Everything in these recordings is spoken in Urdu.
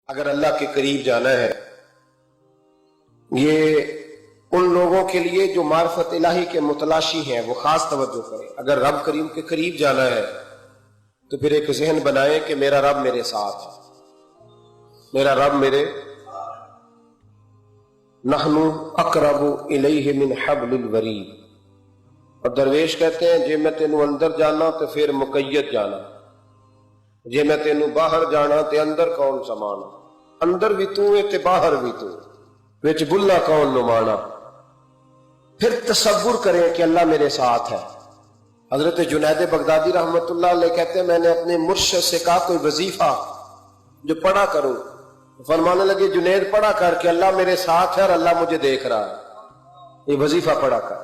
اگر اللہ کے قریب جانا ہے، یہ ان لوگوں کے لیے جو معرفت الہی کے متلاشی ہیں، وہ خاص توجہ کریں۔ اگر رب کریم کے قریب جانا ہے تو پھر ایک ذہن بنائیں کہ میرا رب میرے ساتھ ہے، میرا رب میرے نحن اقرب الیہ من حبل الورید۔ اور درویش کہتے ہیں جے میں تینوں اندر جانا تو پھر مقید جانا، جے میں تینوں باہر جانا تے اندر کون سمانا، اندر بھی تو ہے تے باہر بھی تو، وچ بلا کون نمانا۔ پھر تصور کریں کہ اللہ میرے ساتھ ہے۔ حضرت جنید بغدادی رحمت اللہ علیہ کہتے ہیں میں نے اپنے مرشد سے کہا کوئی وظیفہ جو پڑھا کروں، فرمانے لگے جنید پڑھا کر کہ اللہ میرے ساتھ ہے اور اللہ مجھے دیکھ رہا ہے، یہ وظیفہ پڑھا کر۔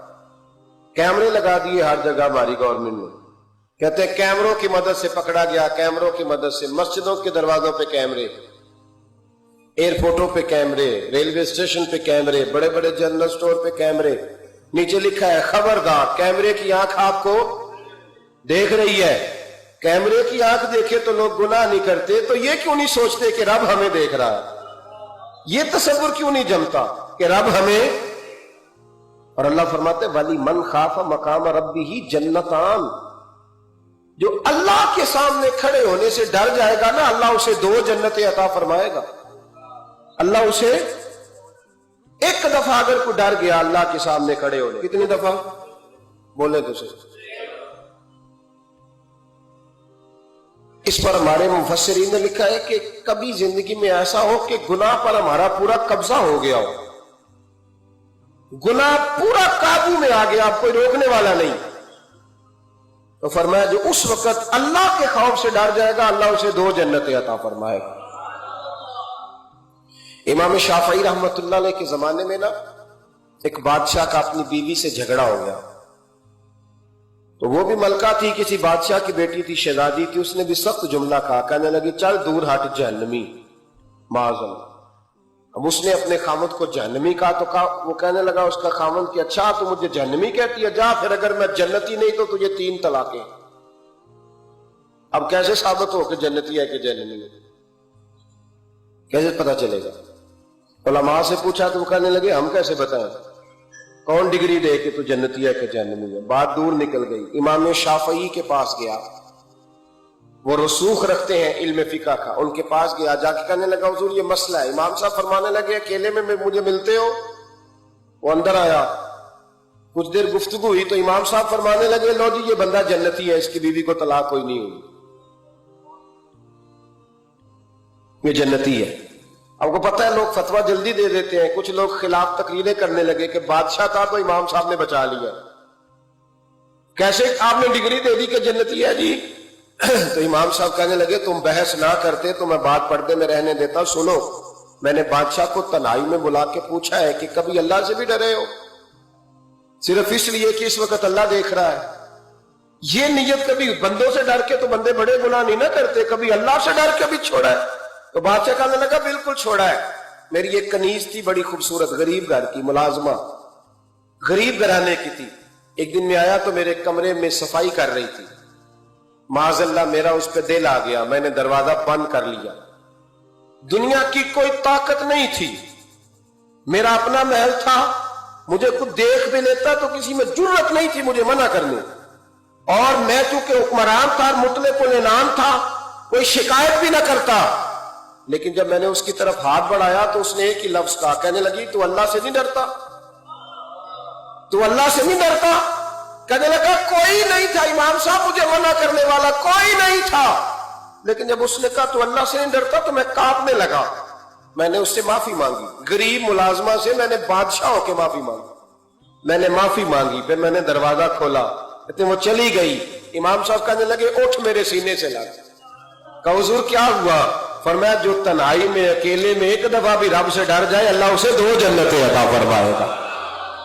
کیمرے لگا دیے ہر جگہ ہماری گورنمنٹ نے، کہتے ہیں کیمروں کی مدد سے پکڑا گیا، کیمروں کی مدد سے مسجدوں کے دروازوں پہ کیمرے، ایئرپورٹوں پہ کیمرے، ریلوے اسٹیشن پہ کیمرے، بڑے بڑے جنرل سٹور پہ کیمرے، نیچے لکھا ہے خبردار کیمرے کی آنکھ آپ کو دیکھ رہی ہے۔ کیمرے کی آنکھ دیکھے تو لوگ گناہ نہیں کرتے، تو یہ کیوں نہیں سوچتے کہ رب ہمیں دیکھ رہا ہے؟ یہ تصور کیوں نہیں جمتا کہ رب ہمیں؟ اور اللہ فرماتے ولی من خاف مقام ربہ جنتان، جو اللہ کے سامنے کھڑے ہونے سے ڈر جائے گا نا، اللہ اسے 2 جنتیں عطا فرمائے گا۔ اللہ اسے ایک دفعہ اگر کوئی ڈر گیا اللہ کے سامنے کھڑے ہونے، کتنی دفعہ بولے تو صحیح۔ اس پر ہمارے مفسرین نے لکھا ہے کہ کبھی زندگی میں ایسا ہو کہ گناہ پر ہمارا پورا قبضہ ہو گیا ہو، گناہ پورا قابو میں آ گیا، اب کوئی روکنے والا نہیں، تو فرمایا جو اس وقت اللہ کے خوف سے ڈر جائے گا اللہ اسے 2 جنتیں عطا فرمائے گا۔ امام شافعی رحمت اللہ علیہ کے زمانے میں نا ایک بادشاہ کا اپنی بیوی سے جھگڑا ہو گیا، تو وہ بھی ملکہ تھی، کسی بادشاہ کی بیٹی تھی، شہزادی تھی، اس نے بھی سخت جملہ کہا، کہنے لگی چل دور ہٹ جہنمی معاذ اللہ۔ اب اس نے اپنے خامد کو جہنمی کہا تو وہ کہنے لگا اس کا خامد کہ اچھا تو مجھے جہنمی کہتی ہے، جا پھر اگر میں جنتی نہیں تو تجھے 3 طلاقیں۔ اب کیسے ثابت ہو کہ جنتی ہے کہ جہنمی ہے؟ کیسے پتہ چلے گا؟ علماء سے پوچھا تو وہ کہنے لگے ہم کیسے بتائیں، کون ڈگری دے کہ تو جنتی ہے کہ جہنمی ہے؟ بات دور نکل گئی۔ امام شافعی کے پاس گیا، وہ رسوخ رکھتے ہیں علم فقہ کا، ان کے پاس گیا، جا کے کہنے لگا حضور یہ مسئلہ ہے۔ امام صاحب فرمانے لگے اکیلے میں مجھے ملتے ہو؟ وہ اندر آیا، کچھ دیر گفتگو ہوئی تو امام صاحب فرمانے لگے لو جی یہ بندہ جنتی ہے، اس کی بیوی کو طلاق کوئی نہیں ہوئی، یہ جنتی ہے۔ آپ کو پتہ ہے لوگ فتویٰ جلدی دے دیتے ہیں، کچھ لوگ خلاف تقریریں کرنے لگے کہ بادشاہ تھا تو امام صاحب نے بچا لیا، کیسے آپ نے ڈگری دے دی کہ جنتی ہے جی؟ تو امام صاحب کہنے لگے تم بحث نہ کرتے تو میں بات پردے میں رہنے دیتا۔ سنو، میں نے بادشاہ کو تنہائی میں بلا کے پوچھا ہے کہ کبھی اللہ سے بھی ڈرے ہو؟ صرف اس لیے کہ اس وقت اللہ دیکھ رہا ہے۔ یہ نیت کبھی بندوں سے ڈر کے تو بندے بڑے گناہ نہیں نہ کرتے، کبھی اللہ سے ڈر کے بھی چھوڑا ہے؟ تو بادشاہ کہنے لگا بالکل چھوڑا ہے۔ میری ایک کنیز تھی بڑی خوبصورت، غریب گھر کی ملازمہ، غریب گھرانے کی تھی، ایک دن میں آیا تو میرے کمرے میں صفائی کر رہی تھی، معاذ اللہ میرا اس پہ دل آ گیا، میں نے دروازہ بند کر لیا۔ دنیا کی کوئی طاقت نہیں تھی، میرا اپنا محل تھا، مجھے خود دیکھ بھی لیتا تو کسی میں جرت نہیں تھی مجھے منع کرنے، اور میں چونکہ حکمران تھا، مطلق العنان تھا، کوئی شکایت بھی نہ کرتا۔ لیکن جب میں نے اس کی طرف ہاتھ بڑھایا تو اس نے ایک ہی لفظ کہا، کہنے لگی تو اللہ سے نہیں ڈرتا؟ تو اللہ سے نہیں ڈرتا؟ کہنے لگا کوئی نہیں تھا امام صاحب مجھے منع کرنے والا، کوئی نہیں تھا۔ لیکن جب اس نے کہا تو اللہ سے نہیں ڈرتا تو میں کانپنے لگا، میں نے اس سے معافی مانگی، غریب ملازمہ سے میں نے بادشاہ ہو کے معافی مانگی، میں نے معافی مانگی، پھر میں نے دروازہ کھولا، کہتے وہ چلی گئی۔ امام صاحب کہنے لگے اٹھ میرے سینے سے لگ۔ کہا حضور کیا ہوا؟ فرمایا جو تنہائی میں اکیلے میں ایک دفعہ بھی رب سے ڈر جائے اللہ اسے 2 جنتیں عطا فرمائے گا۔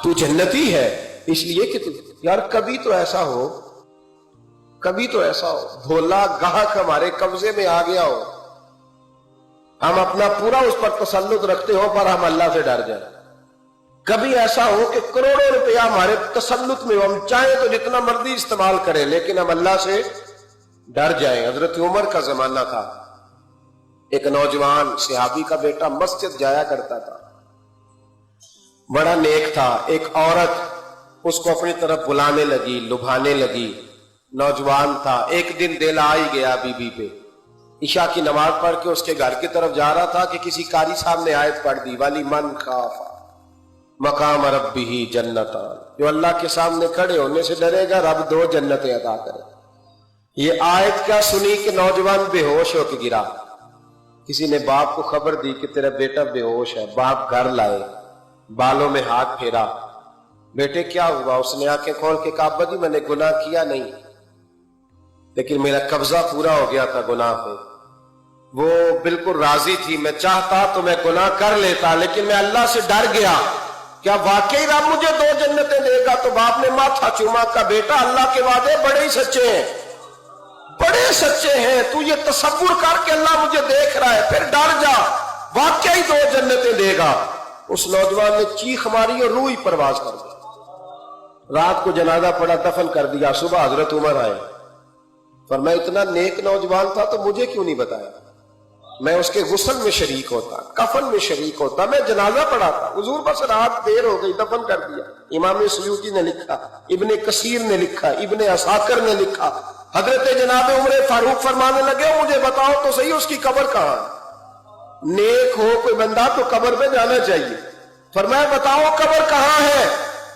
تو جنتی ہے اس لیے کہ یار کبھی تو ایسا ہو، کبھی تو ایسا ہو بھولا گاہک ہمارے قبضے میں آ گیا ہو، ہم اپنا پورا اس پر تسلط رکھتے ہو پر ہم اللہ سے ڈر جائیں۔ کبھی ایسا ہو کہ کروڑوں روپیہ ہمارے تسلط میں ہو، ہم چاہیں تو جتنا مرضی استعمال کریں لیکن ہم اللہ سے ڈر جائیں۔ حضرت عمر کا زمانہ تھا، ایک نوجوان صحابی کا بیٹا مسجد جایا کرتا تھا، بڑا نیک تھا. ایک عورت اس کو اپنی طرف بلانے لگی، لبھانے لگی. نوجوان تھا. ایک دن دل آ ہی گیا بی بی پہ. عشاء کی نماز پڑھ کے اس کے گھر کی طرف جا رہا تھا کہ کسی قاری صاحب نے آیت پڑھ دی، ولی من خاف مقام ربہ جنتان، جو اللہ کے سامنے کھڑے ہونے سے ڈرے گا رب 2 جنتیں عطا کرے. یہ آیت کیا سنی کہ نوجوان بے ہوش ہو کے گرا. کسی نے باپ کو خبر دی کہ تیرا بیٹا بے ہوش ہے. باپ گھر لائے، بالوں میں ہاتھ پھیرا، بیٹے کیا ہوا؟ اس نے آنکھیں کھول کے کہا ابا جی میں نے گناہ کیا نہیں، لیکن میرا قبضہ پورا ہو گیا تھا گناہ پہ. وہ بالکل راضی تھی، میں چاہتا تو میں گناہ کر لیتا، لیکن میں اللہ سے ڈر گیا. کیا واقعی رب مجھے 2 جنتیں دے گا؟ تو باپ نے ماتھا چوما کا بیٹا اللہ کے وعدے بڑے ہی سچے ہیں، بڑے سچے ہیں. تو یہ تصور کر کے اللہ مجھے دیکھ رہا ہے، پھر ڈر جا، واقعی 2 جنتیں دے گا. اس نوجوان نے چیخ ماری اور روح ہی پرواز کر گئی. رات کو جنازہ پڑا، دفن کر دیا. صبح حضرت عمر آئے، فرمایا اتنا نیک نوجوان تھا تو مجھے کیوں نہیں بتایا؟ میں اس کے غسل میں شریک ہوتا، کفن میں شریک ہوتا، میں جنازہ پڑھاتا. حضور بس رات دیر ہو گئی، دفن کر دیا. امام سیوطی نے لکھا، ابن کثیر نے لکھا، ابن عساکر نے لکھا. حضرت جناب عمر فاروق فرمانے لگے مجھے بتاؤ تو صحیح اس کی قبر کہاں ہے؟ نیک ہو کوئی بندہ تو قبر پہ جانا چاہیے. فرمایا بتاؤ قبر کہاں ہے؟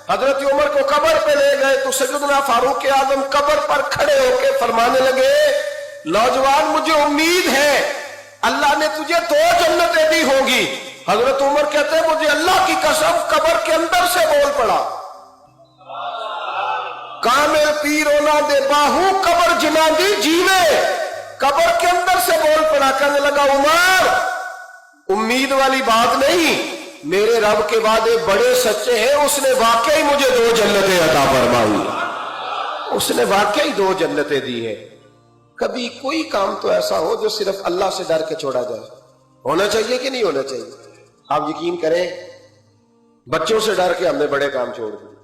حضرت عمر کو قبر پہ لے گئے تو سیدنا فاروق اعظم قبر پر کھڑے ہو کے فرمانے لگے نوجوان مجھے امید ہے اللہ نے تجھے 2 جنتیں دی ہوں گی. حضرت عمر کہتے ہیں مجھے اللہ کی قسم قبر کے اندر سے بول پڑا کامل پیرونا دے باہو قبر جنا دی جیوے. قبر کے اندر سے بول پڑا، کہنے لگا عمر امید والی بات نہیں، میرے رب کے وعدے بڑے سچے ہیں. اس نے واقعی مجھے 2 جنتیں عطا فرمائی، اس نے واقعی 2 جنتیں دی ہیں. کبھی کوئی کام تو ایسا ہو جو صرف اللہ سے ڈر کے چھوڑا جائے. ہونا چاہیے کہ نہیں ہونا چاہیے؟ آپ یقین کریں بچوں سے ڈر کے ہم نے بڑے کام چھوڑ دیے،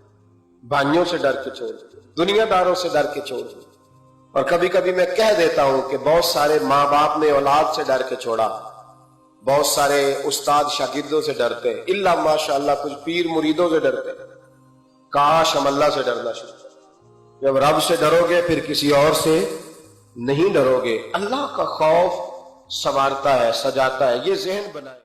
بھائیوں سے ڈر کے چھوڑ دیے، دنیا داروں سے ڈر کے چھوڑ دیے. اور کبھی کبھی میں کہہ دیتا ہوں کہ بہت سارے ماں باپ نے اولاد سے ڈر کے چھوڑا، بہت سارے استاد شاگردوں سے ڈرتے، الا ماشاءاللہ کچھ پیر مریدوں سے ڈرتے. کاش ہم اللہ سے ڈرنا شروع کریں. جب رب سے ڈرو گے پھر کسی اور سے نہیں ڈرو گے. اللہ کا خوف سنوارتا ہے، سجاتا ہے. یہ ذہن بنائے.